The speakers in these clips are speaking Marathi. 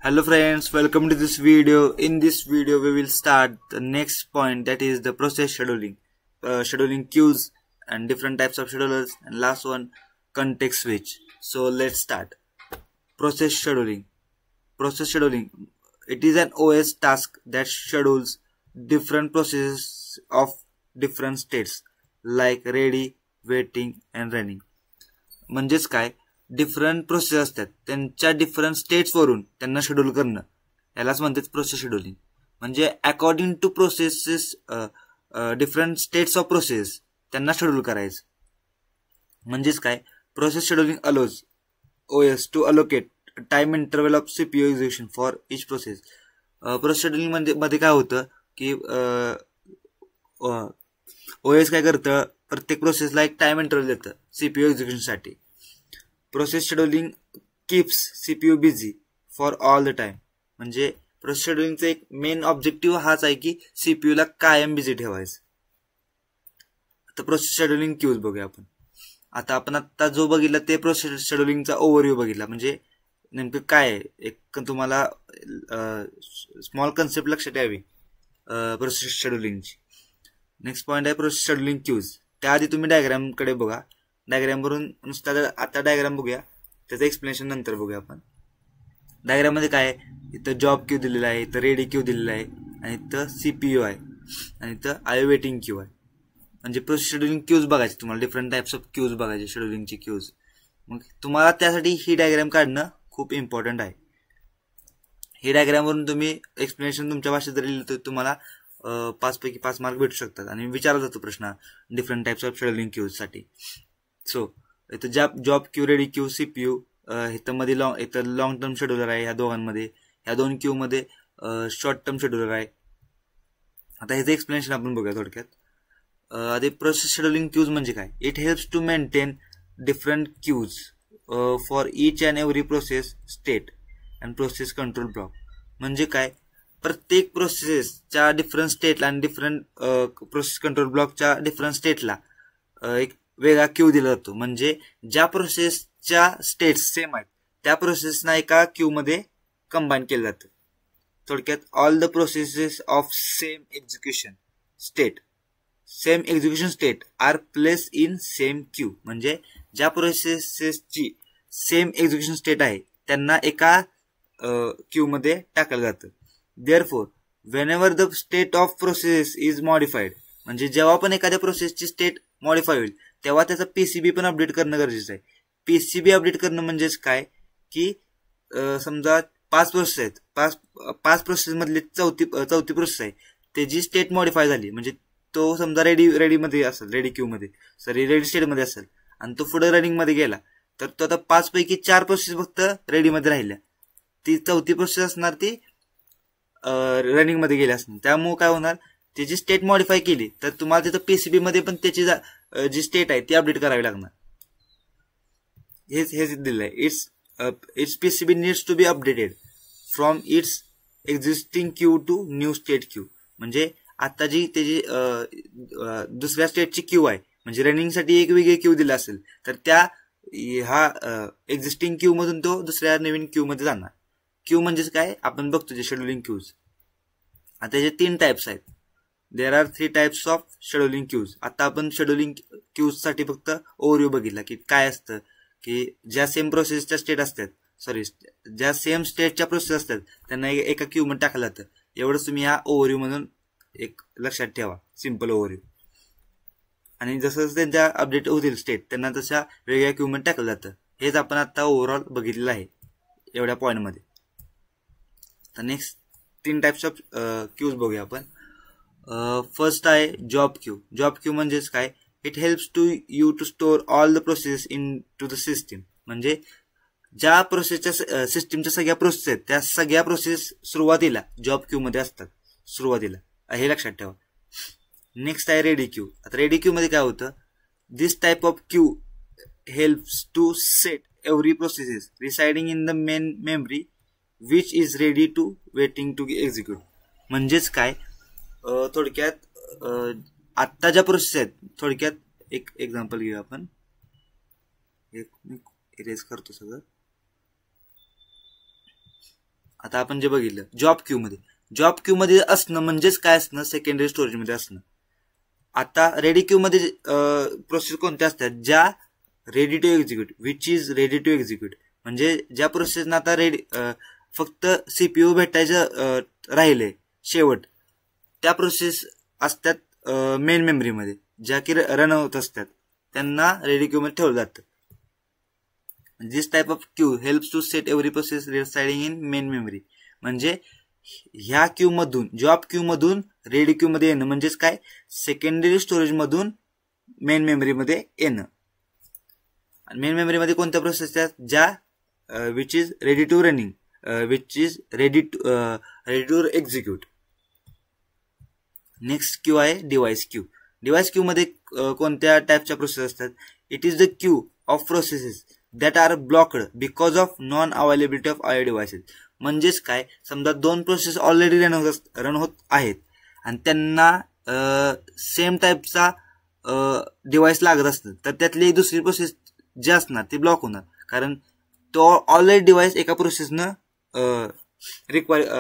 Hello friends, welcome to this video. In this video we will start the next point, that is the process scheduling. Scheduling queues and different types of schedulers, and last one, context switch. So let's start. Process scheduling. Process scheduling. It is an OS task that schedules different processes of different states like ready, waiting and running. म्हणजेच काय, डिफरंट प्रोसेस असतात त्यांच्या डिफरंट स्टेट्स वरून त्यांना शेड्यूल करणं, यालाच म्हणतात प्रोसेस शेड्यूलिंग. म्हणजे according to processes, different states of process त्यांना शेड्यूल करायचं. म्हणजेच काय, process scheduling allows OS to allocate time interval of CPU execution for each process. Process scheduling मध्ये काय होतं की OS काय करतं, प्रत्येक प्रोसेसला एक टाइम इंटरवल देतं CPU एक्झिक्युशन साठी. Process scheduling keeps CPU busy for all the time. म्हणजे प्रोसेस शेड्यूलिंगचा एक मेन ऑब्जेक्टिव्ह हाच आहे की CPU ला कायम बिझी ठेवायचं. आता प्रोसेस शेड्यूलिंग क्यूज बघूया आपण. आता जो बघितला ते प्रोसेस शेड्यूलिंगचा ओव्हरव्ह्यू बघितला. म्हणजे नेमकं काय आहे, एक तुम्हाला स्मॉल कन्सेप्ट लक्षात यावी प्रोसेस शेड्यूलिंगची. नेक्स्ट पॉइंट आहे प्रोसेस शेड्यूलिंग क्यूज. त्याआधी तुम्ही डायग्राम कडे बघा. डायग्राम वरून नुसता आता डायग्राम बघूया, त्याचं एक्सप्लेनेशन नंतर बघूया आपण. डायग्राम मध्ये काय आहे, इथं जॉब क्यू दिलेला आहे, इथं रेडी क्यू दिलेला आहे, आणि इथं CPU आहे, आणि इथं IO वेटिंग क्यू आहे. म्हणजे प्रोसेस शेड्यूलिंग क्यूज बघायचे तुम्हाला, डिफरंट टाइप्स ऑफ क्यूज बघायचे, शेड्यूलिंगची क्यूज. मग तुम्हाला त्यासाठी ही डायग्राम काढणं खूप इम्पॉर्टंट आहे. ही डायग्राम वरून तुम्ही एक्सप्लेनेशन तुमच्या भाषेत जरी लिहिलं तर तुम्हाला 5 पैकी 5 मार्क भेटू शकतात. आणि विचारला जातो प्रश्न different types of scheduling queues साठी. सो इथं job queue, ready queue, CPU, इथं लॉंग टर्म शेड्यूलर आहे ह्या दोघांमध्ये. ह्या दोन क्यू मध्ये शॉर्ट टर्म शेड्यूलर आहे. आता ह्याचं एक्सप्लेनेशन आपण बघूया थोडक्यात. आधी प्रोसेस शेड्यूलिंग क्यूज म्हणजे काय, it helps to maintain different queues for each and every process state and process control block. म्हणजे काय, प्रत्येक प्रोसेसच्या डिफरंट स्टेटला आणि डिफरंट प्रोसेस कंट्रोल ब्लॉकच्या डिफरंट स्टेटला एक वेगळा क्यू दिला जातो. म्हणजे ज्या प्रोसेसच्या स्टेट्स सेम आहेत त्या प्रोसेसना एका क्यू मध्ये कंबाईन केलं जातं. थोडक्यात all the processes of same execution state are place in same queue. म्हणजे ज्या प्रोसेसेसची सेम एक्झिक्युशन स्टेट आहे त्यांना एका क्यू मध्ये टाकलं जातं. Therefore whenever the state of process is modified, म्हणजे जेव्हा पण एखाद्या प्रोसेसची स्टेट मॉडिफाय होईल तेव्हा त्याचा PCB पण अपडेट करणं गरजेचं आहे. PCB अपडेट करणं म्हणजेच काय की समजा 5 प्रोसेस आहेत, 5 प्रोसेस मधली चौथी प्रोसेस आहे, त्याची स्टेट मॉडिफाय झाली. म्हणजे तो समजा रेडी मध्ये असेल, रेडी स्टेट मध्ये असेल, आणि तो पुढे रनिंग मध्ये गेला तर तो आता 5 पैकी 4 प्रोसेस फक्त रेडी मध्ये राहिल्या, ती चौथी प्रोसेस असणार ती रनिंग मध्ये गेली असणार. त्यामुळे काय होणार, त्याची स्टेट मॉडिफाय केली तर तुम्हाला तिथं PCB मध्ये पण त्याची जी स्टेट आहे ती अपडेट करावी लागणार. हेच दिलं आहे. It's PCB needs to be updated from its existing queue to new state queue. म्हणजे आता जी त्याची दुसऱ्या स्टेटची क्यू आहे, म्हणजे रनिंग साठी एक वेगळी क्यू दिला असेल तर ह्या एक्झिस्टिंग क्यू मधून तो दुसऱ्या नवीन क्यू मध्ये जाणार. क्यू म्हणजेच काय, आपण बघतो जे शेड्यूलिंग क्यूज. आता त्याचे 3 टाइप्स आहेत. There are 3 types of scheduling queues. आता आपण शेड्यूलिंग क्यूज साठी फक्त ओव्हरव्ह्यू बघितला की काय असतं, की ज्या सेम प्रोसेसच्या स्टेट असतात, ज्या सेम स्टेटच्या प्रोसेस असतात त्यांना एका क्यू मध्ये टाकलं जातं. एवढंच तुम्ही ह्या ओव्हरव्ह्यू मधून एक लक्षात ठेवा, सिंपल ओव्हरव्ह्यू. आणि जसं त्यांच्या अपडेट होतील स्टेट त्यांना तशा वेगळ्या क्यू मध्ये टाकलं जातं. हेच आपण आता ओव्हरऑल बघितलेलं आहे एवढ्या पॉइंट मध्ये. तर नेक्स्ट 3 टाइप्स ऑफ क्यूज बघूया आपण. फर्स्ट आहे जॉब क्यू. जॉब क्यू म्हणजेच काय, it helps to you to store all the process into the system. म्हणजे ज्या प्रोसेसच्या सिस्टीमच्या सगळ्या प्रोसेस आहेत त्या सगळ्या प्रोसेस सुरुवातीला जॉब क्यू मध्ये असतात, सुरुवातीला, हे लक्षात ठेवा. नेक्स्ट आहे रेडी क्यू. आता रेडी क्यू मध्ये काय होतं, this type of queue helps to set every processes residing in the main memory which is ready to waiting to execute. म्हणजेच काय, थोडक्यात आत्ता ज्या प्रोसेस आहेत, थोडक्यात एक एक्झाम्पल घेऊया आपण. इरेज करतो सगळं. आता आपण जे बघितलं जॉब क्यू मध्ये असणं म्हणजेच काय असणं, सेकंडरी स्टोरेज मध्ये असणं. आता रेडी क्यू मध्ये प्रोसेस कोणत्या असतात, ज्या ready to execute, which is ready to execute, म्हणजे ज्या प्रोसेसना आता फक्त सीपीयू भेटायचं राहिले शेवट, त्या प्रोसेस असतात मेन मेमरीमध्ये, ज्या की रन होत असतात, त्यांना रेडी क्यू मध्ये ठेवलं जातं. This type of queue helps to set every process residing in main memory. म्हणजे ह्या क्यू मधून, जॉब क्यू मधून रेडी क्यू मध्ये येणं म्हणजेच काय, सेकंडरी स्टोरेज मधून मेन मेमरी मध्ये येणं. मेन मेमरी मध्ये कोणत्या प्रोसेस आहेत, ज्या which is ready to running, which is ready to execute. Next queue आहे डिव्हाइस क्यू. डिव्हाइस क्यू मध्ये कोणत्या टाइपच्या प्रोसेस असतात, it is the Q of processes that are blocked because of non availability of I devices. म्हणजेच काय, समजा दोन प्रोसेस ऑलरेडी रन होत आहेत आणि त्यांना सेम टाईपचा डिव्हाइस लागत असतं, तर त्यातली दुसरी प्रोसेस जे असणार ती ब्लॉक होणार, कारण तो ऑलरेडी डिव्हाइस एका प्रोसेसनं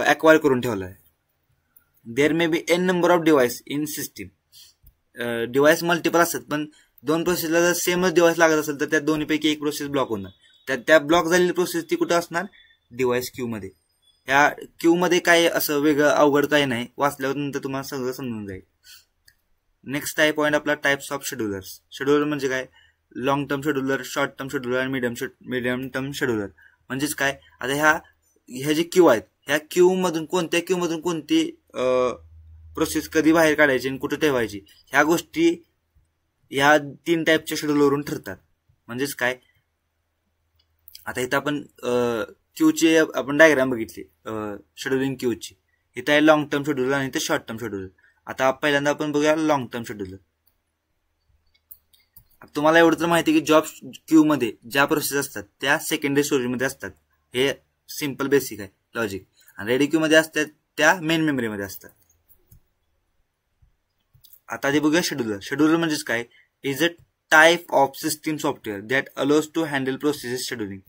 अक्वायर करून ठेवला आहे. There may be n number of device in system. Device multiple असतात, पण दोन प्रोसेसला जर सेमच डिव्हाइस लागत असेल तर त्या दोन्हीपैकी एक प्रोसेस ब्लॉक होणार. त्या ब्लॉक झालेली प्रोसेस ती कुठं असणार, डिव्हाइस क्यू मध्ये. या क्यू मध्ये काय असं वेगळं अवघड काही नाही, वाचल्यावर नंतर तुम्हाला सगळं समजून जाईल. नेक्स्ट टाईप पॉईंट आपला टाइप्स ऑफ शेड्युलर्स. शेड्युलर म्हणजे काय, long term scheduler, short term scheduler आणि मीडियम टर्म शेड्युलर. म्हणजेच काय, आता ह्या जे क्यू आहेत, ह्या क्यू मधून कोणत्या क्यू मधून कोणती प्रोसेस कधी बाहेर काढायची आणि कुठे ठेवायची, ह्या गोष्टी ह्या 3 टाईपच्या शेड्यूलवरून ठरतात. म्हणजेच काय, आता इथं आपण क्यूची आपण डायग्राम बघितली शेड्युलिंग क्यूची. इथं आहे लॉंग टर्म शेड्यूलर आणि इथं शॉर्ट टर्म शेड्यूलर. आता पहिल्यांदा आपण बघूया लॉंग टर्म शेड्यूलर. तुम्हाला एवढं तर माहिती की जॉब क्यू मध्ये ज्या प्रोसेस असतात त्या सेकंडरी स्टोरेज मध्ये असतात, हे सिंपल बेसिक आहे लॉजिक. आणि रेडी क्यू मध्ये असतात त्या मेन मेमरी मध्ये असतात. आता ते बघूया शेड्यूलर. शेड्यूलर म्हणजेच काय, is a type of system software that allows to handle process scheduling.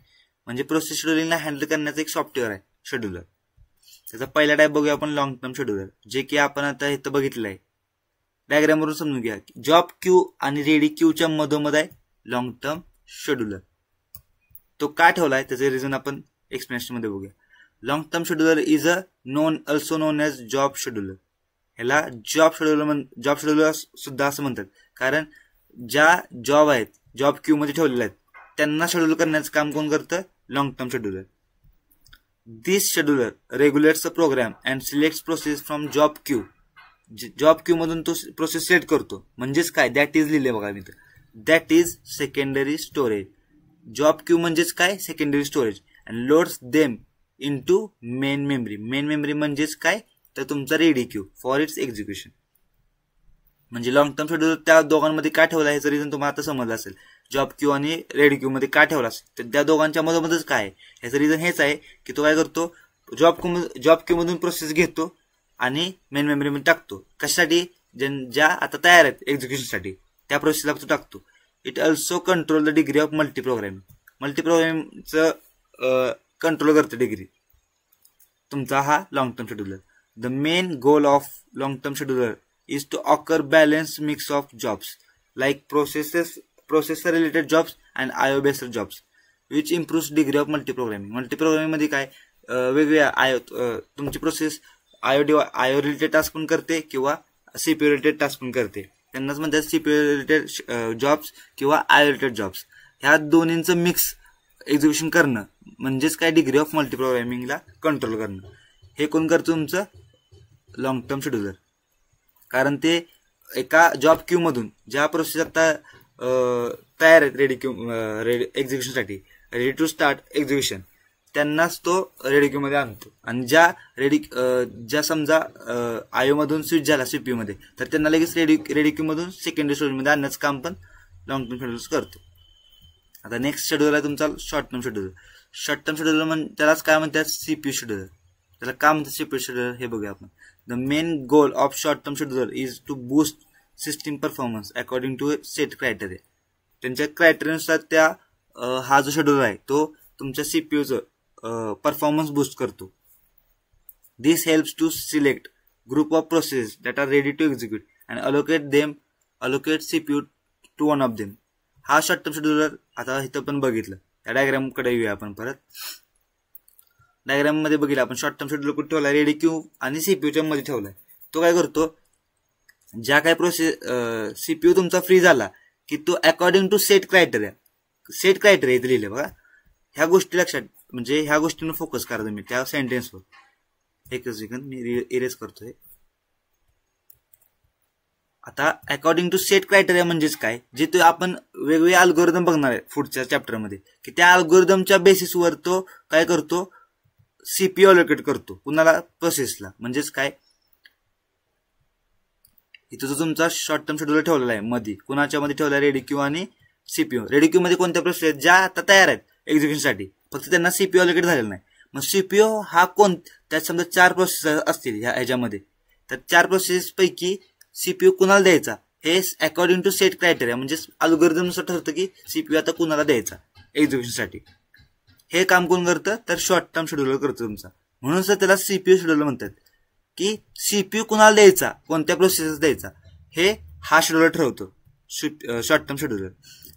म्हणजे प्रोसेस शेड्यूलिंगला हँडल करण्याचं एक सॉफ्टवेअर आहे शेड्यूलर. त्याचा पहिला टाइप बघूया आपण लॉंग टर्म शेड्यूलर, जे की आपण आता इथं बघितलं आहे. डायग्राम वरून समजून घ्या. जॉब क्यू आणि रेडी क्यूच्या मधोमध आहे लॉंग टर्म शेड्यूलर. तो का ठेवलाय त्याचे रिझन आपण एक्सप्लेनेशन मध्ये बघूया. Long term scheduler is also known as job scheduler. ह्याला जॉब शेड्यूलर सुद्धा असं म्हणतात, कारण ज्या जॉब आहेत, जॉब क्यू मध्ये ठेवलेल्या आहेत, त्यांना शेड्यूल करण्याचं काम कोण करतं, long term scheduler. This scheduler regulates a program and selects process from job queue. Job queue मधून तो प्रोसेस सिलेक्ट करतो. म्हणजेच काय, दॅट इज लिहिले बघा मित्र, that is secondary storage. Job queue म्हणजेच काय, secondary storage. And loads them into main memory. Main memory म्हणजेच काय, तर तुमचा ready queue for its execution. म्हणजे लॉंग टर्म शेड्यूलर त्या दोघांमध्ये का ठेवला ह्याचं रिझन तुम्हाला आता समजलं असेल. जॉब क्यू आणि रेडी क्यू मध्ये का ठेवला असेल, तर त्या दोघांच्या मधोमधच काय आहे, ह्याचं रिझन हेच आहे की तो काय करतो, जॉब क्यू मधून प्रोसेस घेतो आणि मेन मेमरीमध्ये टाकतो. कशासाठी, ज्या आता तयार आहेत एक्झिक्युशनसाठी त्या प्रोसेसला तो टाकतो. It also control the degree of multiprogramming. मल्टीप्रोग्रामिंगचं कंट्रोल करतं डिग्री तुमचा हा long term scheduler. The main goal of long-term scheduler is to occur balanced mix of jobs like processor-related jobs and IO-based jobs, which improves degree of multiprogramming. Multiprogramming मध्ये काय, वेगवेगळ्या तुमची प्रोसेस IO रिलेटेड टास्क पण करते किंवा CPU रिलेटेड टास्क पण करते. त्यांनाच म्हणतात CPU रिलेटेड जॉब्स किंवा IO रिलेटेड जॉब्स. ह्या दोन्हींचं मिक्स एक्झिक्युशन करणं म्हणजेच काय, डिग्री ऑफ मल्टीप्रोग्रामिंगला कंट्रोल करणं. हे कोण करतं, तुमचं लॉंग टर्म शेड्यूलर. कारण ते एका जॉब क्यू मधून ज्या प्रोसेस आता तयार आहेत एक्झिक्युशनसाठी, रेडी टू स्टार्ट एक्झिक्युशन, त्यांनाच तो रेडी क्यू मध्ये आणतो. आणि ज्या समजा आयओ मधून स्विच झाला सीपीयू मध्ये, तर त्यांना लगेच रेडी क्यू मधून सेकंडरी स्टोरेज मध्ये आणण्याचं काम पण लॉंग टर्म शेड्यूलर करतो. आता नेक्स्ट शेड्यूलर आहे तुमचा short term scheduler. Short term scheduler त्यालाच काय म्हणतात, सीपीयू शेड्यूलर. त्याला काय म्हणतात सीपीयू शेड्यूलर हे बघूया आपण. The main goal of short term scheduler is to boost system performance according to set criteria. त्यांच्या क्रायटेरियानुसार हा जो शेड्यूलर आहे तो तुमच्या सीपीयूचं परफॉर्मन्स बूस्ट करतो. This helps to select group of processes that are ready to execute and allocate CPU to one of them. हा शॉर्ट टर्म शेड्यूलर आता इथं पण बघितलं. त्या डायग्राम कडे येऊया आपण परत. डायग्राम मध्ये बघितलं आपण शॉर्ट टर्म शेड्यूलर कुठे ठेवलाय, रेडी क्यू आणि सीपीयूच्या मध्ये ठेवलाय. तो काय करतो, ज्या काय प्रोसेस सीपीयू तुमचा फ्री झाला की तो अकॉर्डिंग टू सेट क्रायटेरिया इथे लिहिले बघा. ह्या गोष्टी लक्षात, म्हणजे ह्या गोष्टींवर फोकस करा तुम्ही त्या सेंटेन्सवर. एकच सेकंद मी इरेज करतोय. आता अकॉर्डिंग टू सेट क्रायटेरिया म्हणजेच काय, जे तो आपण वेगवेगळे अल्गोरिदम बघणार आहे पुढच्या चॅप्टरमध्ये, की त्या अल्गोरिदमच्या बेसिसवर तो काय करतो, सीपीयू अलोकेट करतो कुणाला, प्रोसेसला. म्हणजेच काय, इथं जो तुमचा शॉर्ट टर्म शेड्यूलर ठेवलेला आहे मध्ये, कुणाच्या मध्ये ठेवला, रेडी क्यू आणि सीपीयू. रेडी क्यू मध्ये कोणत्या प्रोसेस आहेत ज्या आता तयार आहेत एक्झिक्युशनसाठी, फक्त त्यांना सीपीयू अलोकेट झालेला नाही. मग सीपीयू हा त्यात समजा 4 प्रोसेस असतील ह्याच्यामध्ये, तर 4 प्रोसेस पैकी सीपीयू कुणाला द्यायचा हे अकॉर्डिंग टू सेट क्रायटेरिया, म्हणजे अल्गोरिदमनुसार ठरतं की सीपीयू आता कुणाला द्यायचा एक्झिक्युशनसाठी. हे काम कोण करतं, तर शॉर्ट टर्म शेड्यूलर करतो तुमचा. म्हणून सर त्याला सीपीयू शेड्यूलर म्हणतात, की सीपीयू कुणाला द्यायचा, कोणत्या प्रोसेस द्यायचा, हे हा शेड्यूलर ठरवतो, short term scheduler.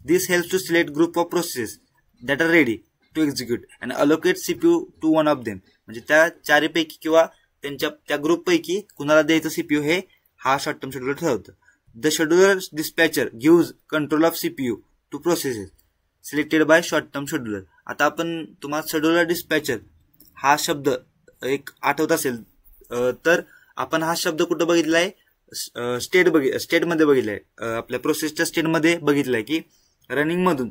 This helps to select group of process that are ready to execute and allocate CPU to one of them. म्हणजे त्या 4 पैकी किंवा त्या ग्रुप पैकी कुणाला द्यायचं सीपीयू हे हा शॉर्ट टर्म शेड्यूलर ठरवतं. The scheduler dispatcher gives control of CPU to processes selected by short term scheduler. आता आपण तुम्हाला शेड्यूलर डिस्पॅचर हा शब्द एक आठवत असेल तर आपण हा शब्द कुठं बघितलाय, स्टेटमध्ये बघितलाय, आपल्या प्रोसेसच्या स्टेटमध्ये बघितलंय की रनिंग मधून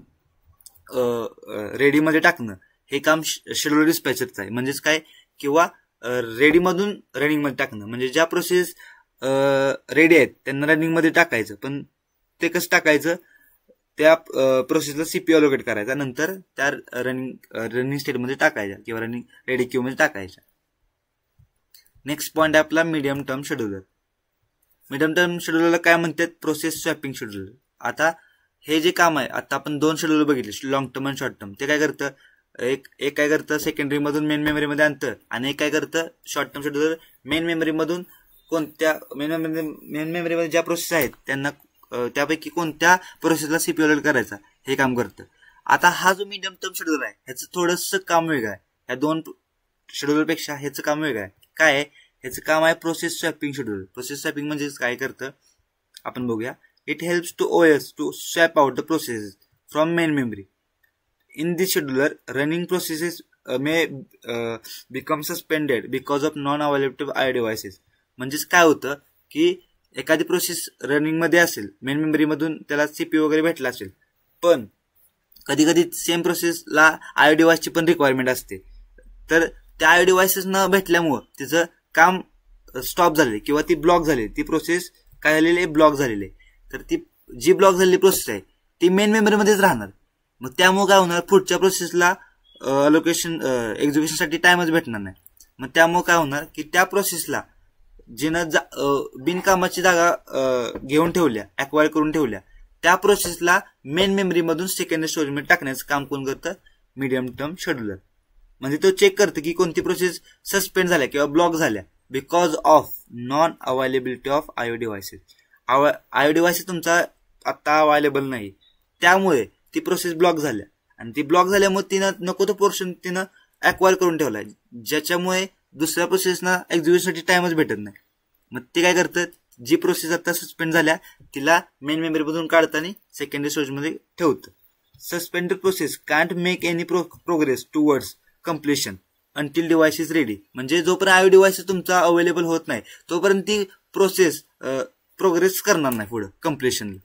रेडीमध्ये टाकणं हे काम शेड्यूलर डिस्पॅचरचं आहे. म्हणजेच काय, किंवा रेडी मधून रनिंग मध्ये टाकणं, म्हणजे ज्या प्रोसेस रेडी आहेत त्यांना रनिंग मध्ये टाकायचं. पण ते कसं टाकायचं, त्या प्रोसेसला सीपीयू अलोकेट करायचा, नंतर त्या रनिंग स्टेटमध्ये टाकायच्या किंवा रनिंग रेडी क्यू मध्ये टाकायच्या. नेक्स्ट पॉइंट आहे आपला medium term scheduler. Medium term शेड्यूलरला काय म्हणतात, प्रोसेस स्वॅपिंग शेड्यूलर. आता हे जे काम आहे, आता आपण 2 शेड्यूलर बघितले, लॉंग टर्म आणि शॉर्ट टर्म. ते काय करतं, एक काय करतं, सेकंडरी मधून मेन मेमरीमध्ये आणतं, आणि एक काय करतं, शॉर्ट टर्म शेड्यूलर मेन मेमरीमधून मेन मेमरीमध्ये ज्या प्रोसेस आहेत त्यांना त्यापैकी कोणत्या प्रोसेसला सीपीयू अलोकेट करायचा हे काम करतं. आता हा जो मीडियम टर्म शेड्यूलर आहे ह्याचं थोडंसं काम वेगळं आहे, ह्या 2 शेड्यूलरपेक्षा ह्याचं काम वेगळं आहे. काय आहे, ह्याचं काम आहे process swapping scheduler. Process swapping म्हणजे काय करतं आपण बघूया. It helps to OS to swap out the process from main memory. In this scheduler running processes may become suspended because of non available I devices. म्हणजेच काय होतं की एखादी प्रोसेस रनिंग मध्ये असेल, मेन मेमरी मधून त्याला सीपीयू वगैरे भेटला असेल, पण कधी कधी सेम प्रोसेसला आय डिव्हाइसची पण रिक्वायरमेंट असते. तर त्या आय डिव्हाइसेस न भेटल्यामुळं तिचं काम स्टॉप झाले किंवा ती ब्लॉक झाली, ती प्रोसेस काय झालेली आहे, ब्लॉक झालेली आहे. तर ती जी ब्लॉक झालेली प्रोसेस आहे ती मेन मेमरीमध्येच राहणार. मग त्यामुळे काय होणार, पुढच्या प्रोसेसला एक्झिक्युशनसाठी टाइमच भेटणार नाही. मग त्यामुळे काय होणार की त्या प्रोसेसला जिनं बिनकामाची जागा घेऊन ठेवल्या, अक्वायर करून ठेवल्या, त्या प्रोसेसला मेन मेमरीमधून सेकंडरी स्टोरेजमध्ये टाकण्याचं काम कोण करतं, मीडियम टर्म शेड्यूलर. म्हणजे तो चेक करतं की कोणती प्रोसेस सस्पेंड झाल्या किंवा ब्लॉक झाल्या because of non availability of IO devices. IO devices तुमचा आता अवेलेबल नाही, त्यामुळे ती प्रोसेस ब्लॉक झाल्या, आणि ती ब्लॉक झाल्यामुळे तिनं नको तो पोर्शन तिनं अक्वायर करून ठेवलाय, ज्याच्यामुळे दुसऱ्या प्रोसेसना एक्झिक्युशनसाठी टाइमच भेटत नाही. मग ते काय करतात, जी प्रोसेस आता सस्पेंड झाल्या तिला मेन मेमरीमधून काढताना सेकंडरी स्टोरेजमध्ये ठेवतं. Suspended process can't make any progress towards completion until device is ready. म्हणजे जोपर्यंत आयओ डिव्हाइस तुमचा अवेलेबल होत नाही तोपर्यंत ती प्रोसेस प्रोग्रेस करणार नाही पुढे कंप्लिशनला,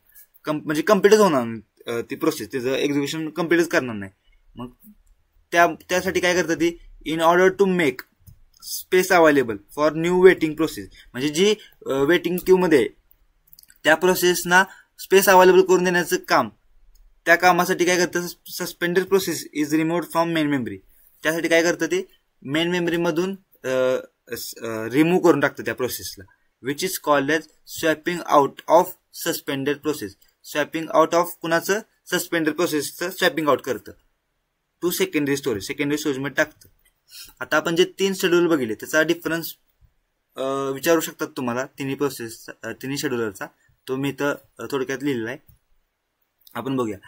म्हणजे कम्प्लीटच होणार नाही ती प्रोसेस, त्याचं एक्झिक्युशन कम्प्लीटच करणार नाही. मग त्यासाठी काय करतात ती, in order to make space available for new waiting process. म्हणजे जी वेटिंग क्यू मध्ये त्या प्रोसेसना स्पेस अवेलेबल करून देण्याचं काम, त्या कामासाठी काय करतं, suspended process is removed from main memory. त्यासाठी काय करतं ते मेन मेमरी मधून रिमूव्ह करून टाकतं त्या प्रोसेसला, which is called as swapping out of suspended process. Swapping out of कुणाचं, सस्पेंडेड प्रोसेसचं स्वॅपिंग आउट करतं टू सेकंडरी स्टोरेज मध्ये टाकतं. आता आपण जे 3 शेड्यूल बघितले त्याचा डिफरन्स विचारू शकतात तुम्हाला तिन्ही शेड्यूलरचा, तो मी इथं थोडक्यात लिहिलेला आहे. आपण बघूया.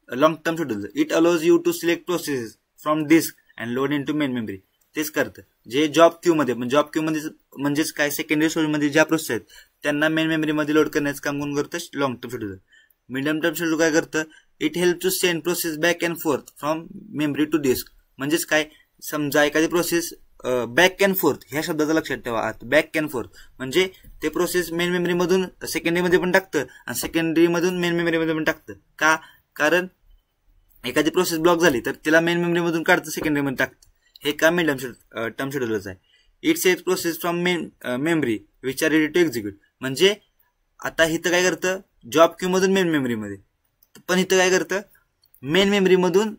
Long term scheduler, it allows you to select process from disk and load into main memory. तेच करतं जे जॉब क्यू मध्ये, जॉब क्यू मध्ये म्हणजेच काय सेकंडरी स्टोरेज मध्ये ज्या प्रोसेस आहेत त्यांना मेन मेमरी मध्ये लोड करण्याचं काम कोण करतं? Long term scheduler. Medium term scheduler काय करतं? It help to send process back and forth from memory to disk. म्हणजेच काय, समजा एखादी प्रोसेस बॅक अँड फोर्थ, ह्या शब्दाचा लक्षात ठेवा. बॅक अँड फोर्थ म्हणजे ते प्रोसेस मेन मेमरी मधून सेकंडरी मध्ये पण टाकतं आणि सेकंडरी मधून मेन मेमरी मध्ये पण टाकतं. का? कारण एखादी प्रोसेस ब्लॉक झाली तर तिला मेन मेमरी मधून काढतं, सेकंडरी मध्ये टाकतं. हे काम मीडियम टर्म शेड्यूलरचं आहे. It saves process from memory which are ready to execute. म्हणजे आता इथं काय करतं? जॉब क्यू मधून मेन मेमरी मध्ये, पण इथं काय करतं? मेन मेमरी मधून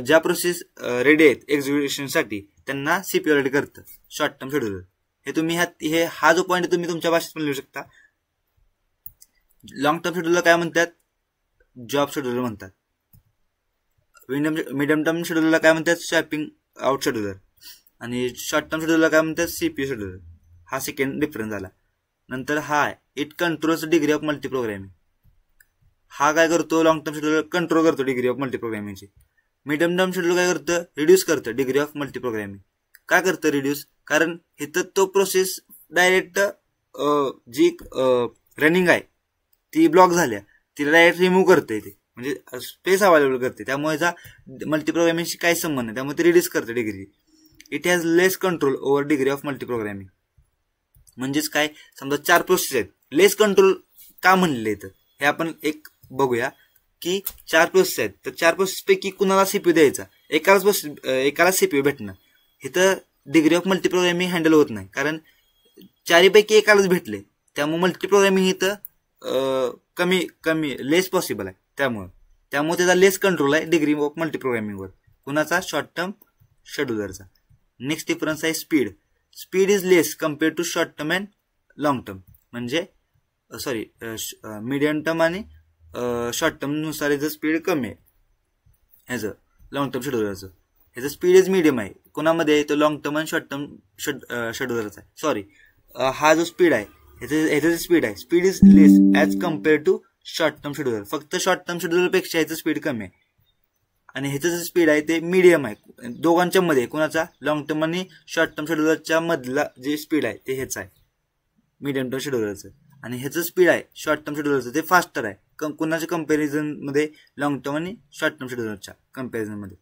ज्या प्रोसेस रेडी आहेत एक्झिक्युशनसाठी त्यांना सीपीयू रेडी करतं शॉर्ट टर्म शेड्यूलर. हे तुम्ही हा जो पॉईंट तुम्ही तुमच्या भाषेत पण लिहू शकता. लॉंग टर्म शेड्यूलर काय म्हणतात? जॉब शेड्यूलर म्हणतात. मीडियम टर्म शेड्यूलरला काय म्हणतात? Swapping out scheduler. आणि शॉर्ट टर्म शेड्यूलरला काय म्हणतात? CPU scheduler. हा सेकंड डिफरन्स झाला. नंतर हा आहे, it controls degree of multi programming. हा काय करतो? लॉंग टर्म शेड्यूलर कंट्रोल करतो डिग्री ऑफ मल्टी प्रोग्रामिंगची. मीडियम टर्म शेड्यूलर काय करतं? रिड्यूस करतं डिग्री ऑफ मल्टी प्रोग्रामिंग. काय करतं रिड्यूस? कारण इथं तो प्रोसेस डायरेक्ट जी रनिंग आहे ती ब्लॉक झाल्या, तिला डायरेक्ट रिमूव्ह करते, ते म्हणजे स्पेस अवेलेबल करते. त्यामुळे मल्टी प्रोग्रामिंगशी काही संबंध नाही, त्यामुळे ते रिड्यूस करते degree. It has less control over degree of multi programming. म्हणजेच काय, समजा 4 प्रोसेस आहेत, लेस कंट्रोल का म्हणले तर हे आपण एक बघूया की 4 प्रोसेस आहेत, तर 4 प्रोसेस पैकी कुणाला सीपीयू द्यायचा? एकाला सीपीयू भेटणं. इथं degree of multi programming handle होत नाही, कारण 4 पैकी एकालाच भेटले, त्यामुळे मल्टी प्रोग्रामिंग इथं कमी लेस पॉसिबल आहे. त्यामुळे त्याचा लेस कंट्रोल आहे डिग्री ऑफ मल्टी प्रोग्रामिंगवर. कुणाचा? शॉर्ट टर्म शेड्यूलरचा. नेक्स्ट डिफरन्स आहे speed. Speed is less compare to short term and long term. म्हणजे मीडियम टर्म आणि शॉर्ट टर्म नुसार याचं स्पीड कमी आहे. ह्याचं लॉंग टर्म शेड्यूलरचं ह्याचं स्पीड इज मीडियम आहे. कोणामध्ये? तो लॉंग टर्म आणि शॉर्ट टर्म शेड्यूलरचा आहे. सॉरी, हा जो स्पीड आहे ह्याचं स्पीड आहे, speed is less as compare to short term scheduler. फक्त शॉर्ट टर्म शेड्यूलरपेक्षा ह्याचं स्पीड कमी आहे. आणि ह्याचं जे स्पीड आहे ते मीडियम आहे दोघांच्या मध्ये. कुणाचा? लॉंग टर्म आणि शॉर्ट टर्म शेड्यूलरच्या मधला जे स्पीड आहे ते ह्याचं आहे, मीडियम टर्म शेड्यूलरचं. आणि ह्याचं स्पीड आहे शॉर्ट टर्म शेड्यूलरचं ते फास्टर आहे. कुणाच्या कंपॅरिझन मध्ये? लॉंग टर्म आणि शॉर्ट टर्म शेड्यूलरच्या कंपॅरिझन मध्ये.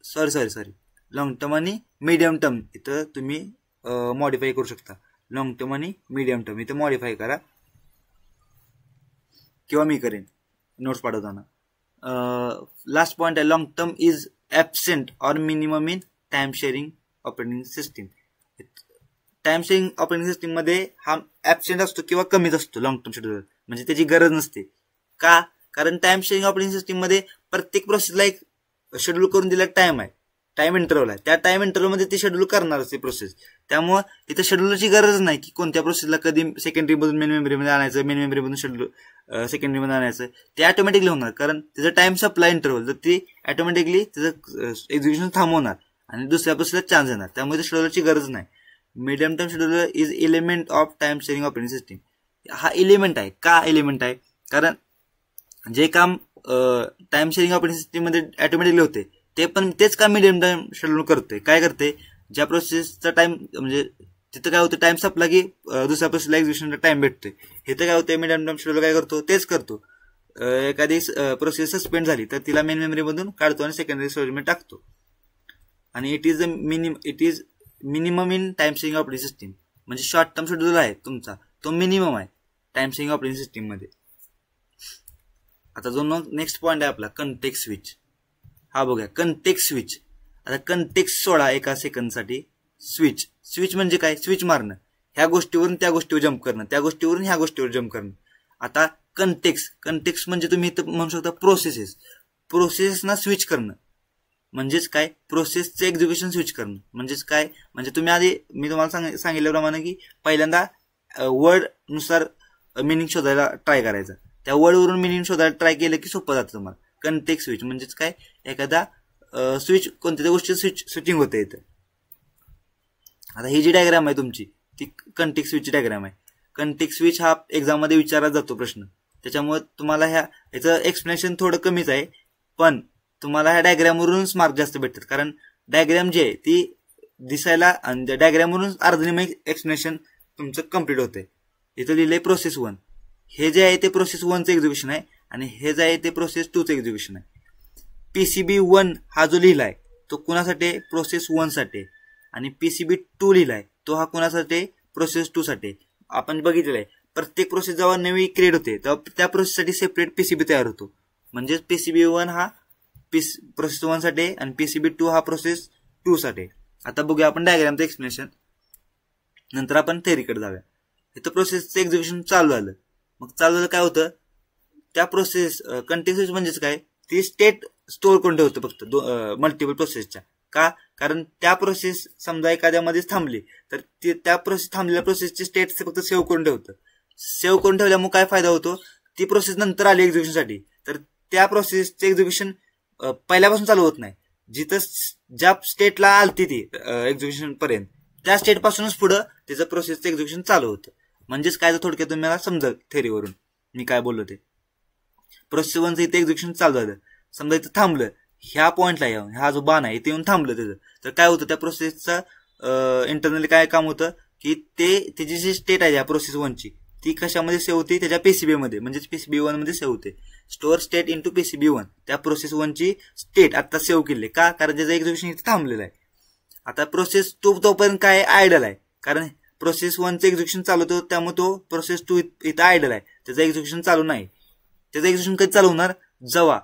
सॉरी लॉंग टर्म आणि मीडियम टर्म इथं तुम्ही मॉडिफाय करू शकता. लॉंग टर्म आणि मीडियम टर्म इथं मॉडिफाय करा, किंवा मी करेन नोट्स पाठवताना. लास्ट पॉइंट आहे, long term is absent or minimum in time sharing operating system. Time sharing operating system मध्ये हा ॲबसेंट असतो किंवा कमीच असतो लॉंग टर्म शेड्यूलर. म्हणजे त्याची गरज नसते. का? कारण टाइम शेअरिंग ऑपरेटिंग सिस्टीम मध्ये प्रत्येक प्रोसेसला एक शेड्यूल करून दिला टाइम आहे, टाइम इंटरव्हल आहे. त्या टाइम इंटरव्हलमध्ये ती शेड्यूल करणारच ती प्रोसेस. त्यामुळे इथं शेड्यूलरची गरज नाही की कोणत्या प्रोसेसला कधी सेकंडरी मधून मेन मेमरीमध्ये आणायचं, मेन मेमरीमधून शेड्यूल सेकंडरी मध्ये आणायचं. ते ऑटोमॅटिकली होणार, कारण त्याचं टाइम सप्लाय इंटरव्हल, तर ती ऑटोमॅटिकली त्याचं एक्झिक्युशन थांबवणार आणि दुसऱ्या प्रोसेसला चान्स येणार. त्यामुळे शेड्यूलरची गरज नाही. Medium term scheduler is element of time sharing operating system. हा एलिमेंट आहे. का एलिमेंट आहे? कारण जे काम टाइम शेअरिंग ऑपरेटिंग सिस्टीम मध्ये ऑटोमॅटिकली होते तेच काम मीडियम टाइम शेड्यूलर करते. काय करते? ज्या प्रोसेसचा टाइम म्हणजे तिथं काय होतं, टाइम संपला की दुसऱ्या प्रोसेसला एक्झिक्युशनला टाइम भेटतोय. इथं काय होतं, मीडियम टाइम शेड्यूलर काय करतो? तेच करतो. एखादी प्रोसेस सस्पेंड झाली तर तिला मेन मेमरीमधून काढतो आणि सेकंडरी स्टोरेजमध्ये टाकतो. आणि it is minimum in time sharing operating system. म्हणजे शॉर्ट टर्म शेड्यूलर आहे तुमचा, तो मिनिमम आहे टाइम शेअरिंग ऑपरेटिंग सिस्टीम मध्ये. आता जो नेक्स्ट पॉईंट आहे आपला, कंटेक्स्ट स्विच. हा बघूया, कंटेक्स्ट स्विच. आता कंटेक्स्ट सोडा एका सेकंदसाठी. स्विच म्हणजे काय? स्विच मारणं, ह्या गोष्टीवरून त्या गोष्टीवर जम्प करणं, त्या गोष्टीवरून ह्या गोष्टीवर जम्प करणं. आता कंटेक्स्ट म्हणजे तुम्ही इथं म्हणू शकता प्रोसेसना स्विच करणं. म्हणजेच काय? प्रोसेसचं एक्झिक्युशन स्विच करणं. म्हणजेच काय? म्हणजे तुम्ही आधी मी तुम्हाला सांगितल्याप्रमाणे की पहिल्यांदा वर्ड नुसार मिनिंग शोधायला ट्राय करायचा. त्या वर्डवरून मिनिंग शोधायला ट्राय केलं की सोपं जातं तुम्हाला. कंटेक्स्ट स्विच म्हणजेच काय? एखादा स्विच कोणत्या गोष्टी स्विचिंग होते इथं. आता ही जी डायग्राम आहे तुमची ती कंटेक्स्ट स्विचची डायग्राम आहे. कंटेक्स्ट स्विच हा एक्झाम मध्ये विचारला जातो प्रश्न, त्याच्यामुळे तुम्हाला ह्याचं एक्सप्लेनेशन थोडं कमीच आहे, पण तुम्हाला ह्या डायग्रामवरूनच मार्क जास्त भेटतात. कारण डायग्राम जी आहे ती दिसायला आणि त्या डायग्रामवरून अर्धनिमे एक्सप्लेनेशन तुमचं कम्प्लीट होतंय. इथं लिहिलंय प्रोसेस 1. हे जे आहे ते प्रोसेस 1चं एक्झिक्युशन आहे आणि हे जे आहे ते प्रोसेस 2चं एक्झिक्युशन आहे. PCB 1 हा जो लिहिलाय तो कुणासाठी? प्रोसेस 1 साठी. आणि PCB 2 लिहिलाय तो हा कुणासाठी? प्रोसेस 2 साठी. आपण बघितलेलं आहे प्रत्येक प्रोसेस जेव्हा नवी क्रिएट होते तेव्हा त्या प्रोसेससाठी सेपरेट PCB तयार होतो. म्हणजेच PCB 1 हा प्रोसेस 1 साठी आणि PCB 2 हा प्रोसेस 2 साठी. आता बघूया आपण डायग्रामचं एक्सप्लेनेशन, नंतर आपण थेअरीकडे जाऊया. इथं प्रोसेसचं एक्झिक्युशन चालू झालं. मग चालू झालं काय होतं? त्या प्रोसेस कंटिन्युअस म्हणजेच काय? ती स्टेट स्टोअर करून ठेवतं फक्त मल्टिपल प्रोसेसच्या. का? कारण त्या प्रोसेस समजा एखाद्यामध्येच थांबली तर त्या प्रोसेस थांबलेल्या प्रोसेसची स्टेट फक्त सेव्ह करून ठेवतं. सेव्ह करून ठेवल्यामुळे काय फायदा होतो? ती प्रोसेस नंतर आली एक्झिक्युशनसाठी तर त्या प्रोसेसचे एक्झिक्युशन पहिल्यापासून चालू होत नाही. जिथं ज्या स्टेटला आलती ती एक्झिक्युशन पर्यंत त्या स्टेट पासूनच पुढं त्याचं प्रोसेसचं एक्झिक्युशन चालू होतं. म्हणजेच काय, थोडक्यात तुम्ही मला समजा थेअरीवरून मी काय बोललो ते. प्रोसेस 1चं इथे एक्झिक्युशन चालू झालं, समजा इथं थांबलं, ह्या पॉइंटला येऊन हा जो बाण आहे इथे येऊन थांबलं त्याचं, तर काय होतं त्या प्रोसेसचं इंटरनली काय काम होतं की त्याची जी स्टेट आहे या प्रोसेस 1ची ती कशामध्ये सेव्ह होती? त्याच्या PCB मध्ये, म्हणजेच PCB 1 मध्ये सेव्ह होते. Store state into PCB 1. त्या प्रोसेस 1ची स्टेट आता सेव्ह केली. का? कारण त्याचं एक्झिक्युशन इथे थांबलेलं आहे. आता प्रोसेस 2 तोपर्यंत काय आयडल आहे, कारण प्रोसेस 1चं एक्झिक्युशन चालू होतं त्यामुळे तो प्रोसेस 2 इथं आयडल आहे, त्याचं एक्झिक्युशन चालू नाही. त्याचं एक्झिक्युशन कधी चालू होणार? जेव्हा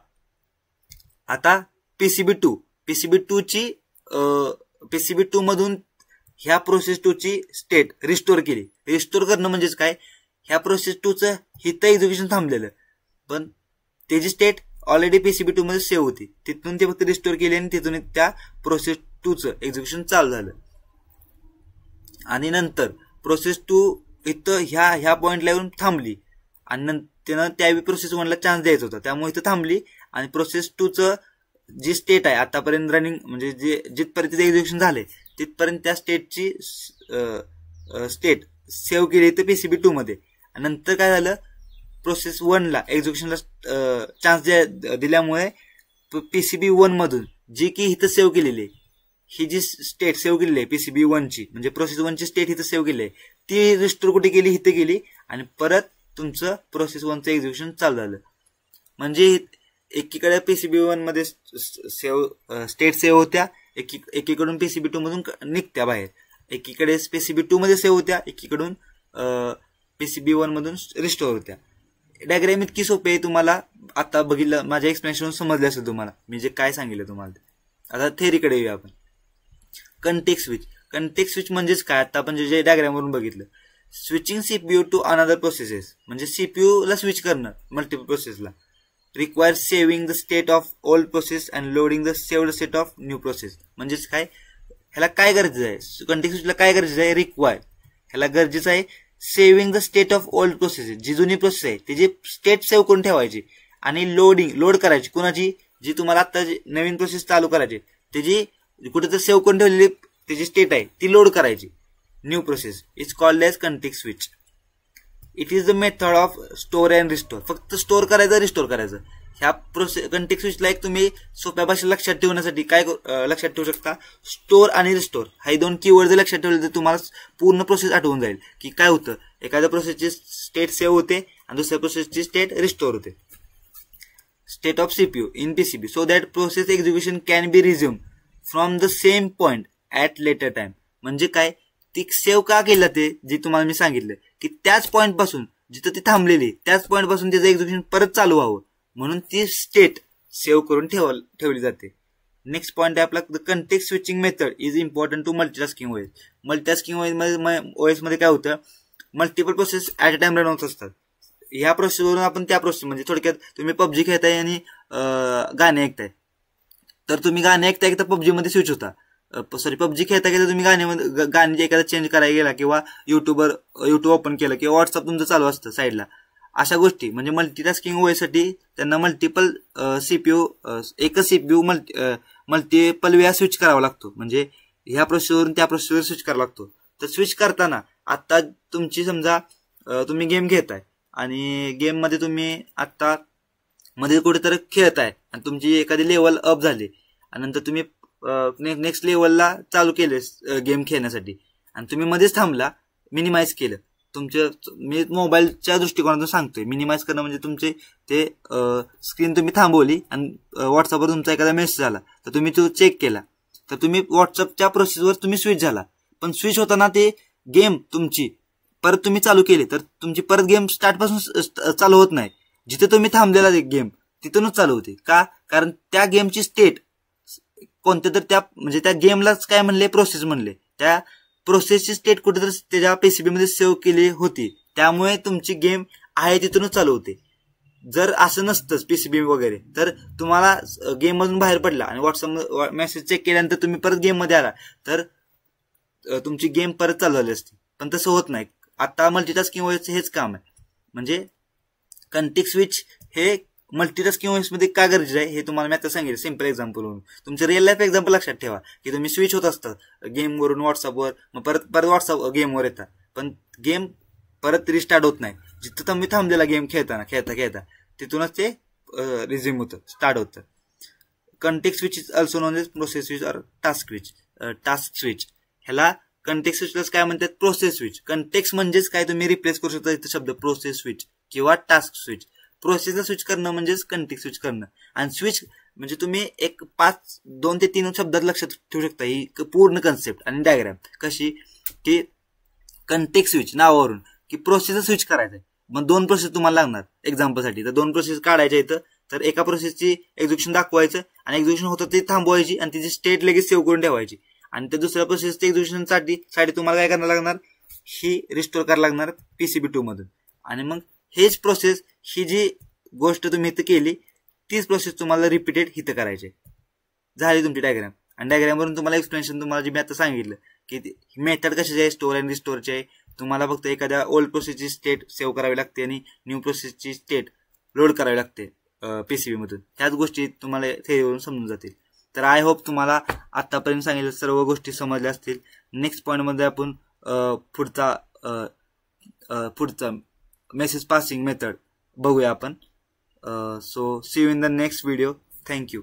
आता PCB 2 मधून ह्या प्रोसेस 2 ची स्टेट रिस्टोर केली. रिस्टोर करणं म्हणजेच काय? ह्या प्रोसेस 2चं हिथं एक्झिक्युशन थांबलेलं पण त्याची स्टेट ऑलरेडी PCB 2 मध्ये सेव्ह होती, तिथून ते फक्त रिस्टोर केली आणि तिथून त्या प्रोसेस 2चं एक्झिक्युशन चालू झालं. आणि नंतर प्रोसेस 2 इथं ह्या पॉइंटला येऊन थांबली आणि त्यानं त्यावेळी प्रोसेस 1ला चान्स द्यायचा होता त्यामुळे इथं थांबली आणि प्रोसेस 2चं जी स्टेट आहे आतापर्यंत रनिंग म्हणजे जिथपर्यंत एक्झिक्युशन झाले तिथपर्यंत त्या स्टेटची स्टेट सेव्ह केली इथं PCB 2 मध्ये. आणि नंतर काय झालं? प्रोसेस 1ला एक्झिक्युशनला चान्स दिल्यामुळे PCB 1 मधून जी की इथं सेव्ह केलेली ही जी स्टेट सेव्ह केलेली आहे PCB 1ची म्हणजे प्रोसेस 1ची स्टेट इथं सेव्ह केली आहे ती रिस्टोर कुठे केली? इथं गेली आणि परत तुमचं प्रोसेस 1चं एक्झिक्युशन चालू झालं. म्हणजे एकीकडे PCB 1 मध्ये स्टेट सेव्ह होत्या, एकीकडून PCB 2 मधून निघत्या बाहेर, एकीकडे PCB 2 मध्ये सेव्ह होत्या, एकीकडून PCB 1 मधून रिस्टोर होत्या. डायग्राम इतकी सोपी आहे, तुम्हाला आता बघितलं माझ्या एक्सप्लेनेशन समजलं असेल तुम्हाला मी जे काय सांगितलं तुम्हाला. आता थेअरीकडे येऊया आपण. कंटेक्स्ट स्विच म्हणजेच काय? आता आपण जे डायग्रामवरून बघितलं, switching CPU to another processes म्हणजे CPU ला स्विच करणं मल्टिपल प्रोसेसला requires saving the state of old process and loading the saved state of new process. म्हणजेच काय? ह्याला काय गरजेचं आहे? कंटेक्स्ट स्विचला काय गरजेचं आहे? रिक्वायर. ह्याला गरजेचं आहे saving the state of old process, जी जुनी प्रोसेस आहे त्याची स्टेट सेव्ह करून ठेवायची आणि लोड करायची. कुणाची? जी तुम्हाला आता नवीन प्रोसेस चालू करायची त्याची कुठेतरी सेव्ह करून ठेवलेली त्याची स्टेट आहे ती लोड करायची. New process is called as context switch. It is the method of store and restore. फक्त स्टोअर करायचं, रिस्टोर करायचं. ह्या प्रोसेस कंटेक्स्ट स्विचला एक तुम्ही सोप्या भाषेत लक्षात ठेवण्यासाठी काय लक्षात ठेवू शकता? स्टोअर आणि रिस्टोर हे दोन कीवर्ड जर लक्षात ठेवले तर तुम्हाला पूर्ण प्रोसेस आठवून जाईल की काय होतं. एखाद्या प्रोसेसची स्टेट सेव्ह होते आणि दुसऱ्या प्रोसेसची स्टेट रिस्टोर होते. State of CPU in PCB so that process execution can be resume from the same point at later time. म्हणजे काय? ती सेव्ह का केलं ते जे तुम्हाला मी सांगितलं की त्याच पॉइंट पासून जिथं ती थांबलेली त्याच पॉइंट पासून त्याचं एक्झिक्युशन परत चालू व्हावं म्हणून ती स्टेट सेव्ह करून ठेवली जाते. नेक्स्ट पॉइंट आहे आपला the context switching method is important to multitasking OS. Multitasking OS मध्ये काय होतं? Multiple process at a time run होत असतात. ह्या प्रोसेसवरून आपण त्या प्रोसेस म्हणजे थोडक्यात तुम्ही PUBG खेळताय आणि गाणे ऐकताय तर तुम्ही गाणे ऐकता PUBG मध्ये स्विच होता. PUBG खेळता तुम्ही गाणी एखादा चेंज करायला गेला किंवा युट्यूब ओपन केलं किंवा व्हॉट्सअप तुमचं चालू असतं साईडला. अशा गोष्टी म्हणजे मल्टीटास्किंग OS साठी त्यांना एकच CPU मल्टिपल वेळा स्विच करावा लागतो. म्हणजे ह्या प्रोसेसवरून त्या प्रोसेसवर स्विच करावा लागतो. तर स्विच करताना आता तुमची समजा तुम्ही गेम घेताय आणि गेम मध्ये तुम्ही आता मध्ये कुठेतरी खेळताय आणि तुमची एखादी लेवल अप झाली आणि नंतर तुम्ही नेक्स्ट लेवलला चालू केले गेम खेळण्यासाठी आणि तुम्ही मध्येच थांबला, मिनिमाइज केलं तुमचं. मी मोबाईलच्या दृष्टिकोनातून सांगतोय, मिनिमाइज करणं म्हणजे तुमचे ते स्क्रीन तुम्ही थांबवली आणि व्हॉट्सअपवर तुमचा एखादा मेसेज आला तर तुम्ही तो चेक केला, तर तुम्ही व्हॉट्सअपच्या प्रोसेसवर तुम्ही स्विच झाला. पण स्विच होताना ते गेम तुमची परत तुम्ही चालू केली तर तुमची परत गेम स्टार्ट पासून चालू होत नाही. जिथे तुम्ही थांबलेला गेम तिथूनच चालू होते. का? कारण त्या गेमची स्टेट कोणत्या तर त्या म्हणजे त्या गेमलाच काय म्हणले, प्रोसेस म्हणले, त्या प्रोसेसची स्टेट कुठेतरी त्याच्या पीसीबी मध्ये सेव्ह केली होती, त्यामुळे तुमची गेम आहे तिथूनच चालू होते. जर असं नसतंच पीसीबी वगैरे तर तुम्हाला गेम मधून बाहेर पडला आणि व्हॉट्सअप मेसेज चेक केल्यानंतर तुम्ही परत गेम मध्ये आला तर तुमची गेम परत चालू झाली असती. पण तसं होत नाही. आता मल्टीटास्किंग ओएस हेच काम आहे. म्हणजे कॉन्टेक्स्ट स्विच हे मल्टीटास्किंग ओएस मध्ये का गरजेचं आहे हे तुम्हाला मी आता सांगितलं सिम्पल एक्झाम्पल म्हणून. तुमचं रिअल लाईफ एक्झाम्पल लक्षात ठेवा की तुम्ही स्विच होत असतात गेमवरून व्हॉट्सअपवर, मग परत व्हॉट्सअप गेमवर येतात, पण गेम परत रिस्टार्ट होत नाही. जिथं तुम्ही थांबलेला गेम खेळता तिथूनच ते रिझ्यूम होतं, स्टार्ट होतं. Context switch is also known as process switch or task switch. ह्याला कॉन्टेक्स्ट स्विचलाच काय म्हणतात, प्रोसेस स्विच. कॉन्टेक्स्ट म्हणजेच काय तुम्ही रिप्लेस करू शकता इथं शब्द प्रोसेस स्विच किंवा टास्क स्विच. प्रोसेसला स्विच करणं म्हणजेच कॉन्टेक्स्ट स्विच करणं. आणि स्विच म्हणजे तुम्ही एक 2 ते 3 शब्दात लक्षात ठेवू शकता ही पूर्ण कन्सेप्ट आणि डायग्राम. कशी की कॉन्टेक्स्ट स्विच नावावरून की प्रोसेसला स्विच करायचं आहे, मग 2 प्रोसेस तुम्हाला लागणार एक्झाम्पलसाठी. तर 2 प्रोसेस काढायच्या इथं, तर एका प्रोसेसची एक्झिक्युशन दाखवायचं आणि एक्झिक्युशन होतं ते थांबवायची आणि तिची स्टेट लगेच सेव्ह करून ठेवायची. आणि त्या दुसऱ्या प्रोसेसच्या एक्झिक्युशनसाठी तुम्हाला काय करायला लागणार, ही रिस्टोर करायला लागणार पीसीबी 2 मधून. आणि मग हेच प्रोसेस, ही जी गोष्ट तुम्ही इथं केली तीच प्रोसेस तुम्हाला रिपीटेड इथं करायची. झाली तुमची डायग्राम. आणि डायग्रामवरून तुम्हाला एक्सप्लेनेशन तुम्हाला जे मी आता सांगितलं की मेथड कशाची आहे, स्टोअर अँड रिस्टोअरची आहे. तुम्हाला फक्त एखाद्या ओल्ड प्रोसेसची स्टेट सेव्ह करावी लागते आणि न्यू प्रोसेसची स्टेट लोड करावी लागते पीसीबी मधून. ह्याच गोष्टी तुम्हाला थेरीवरून समजून जातील. तर आय होप तुम्हाला आतापर्यंत सांगितलं सर्व गोष्टी समजल्या असतील. नेक्स्ट पॉईंटमध्ये आपण पुढचा मेसेज पासिंग मेथड बघूया आपण. So see you in the next video. Thank you.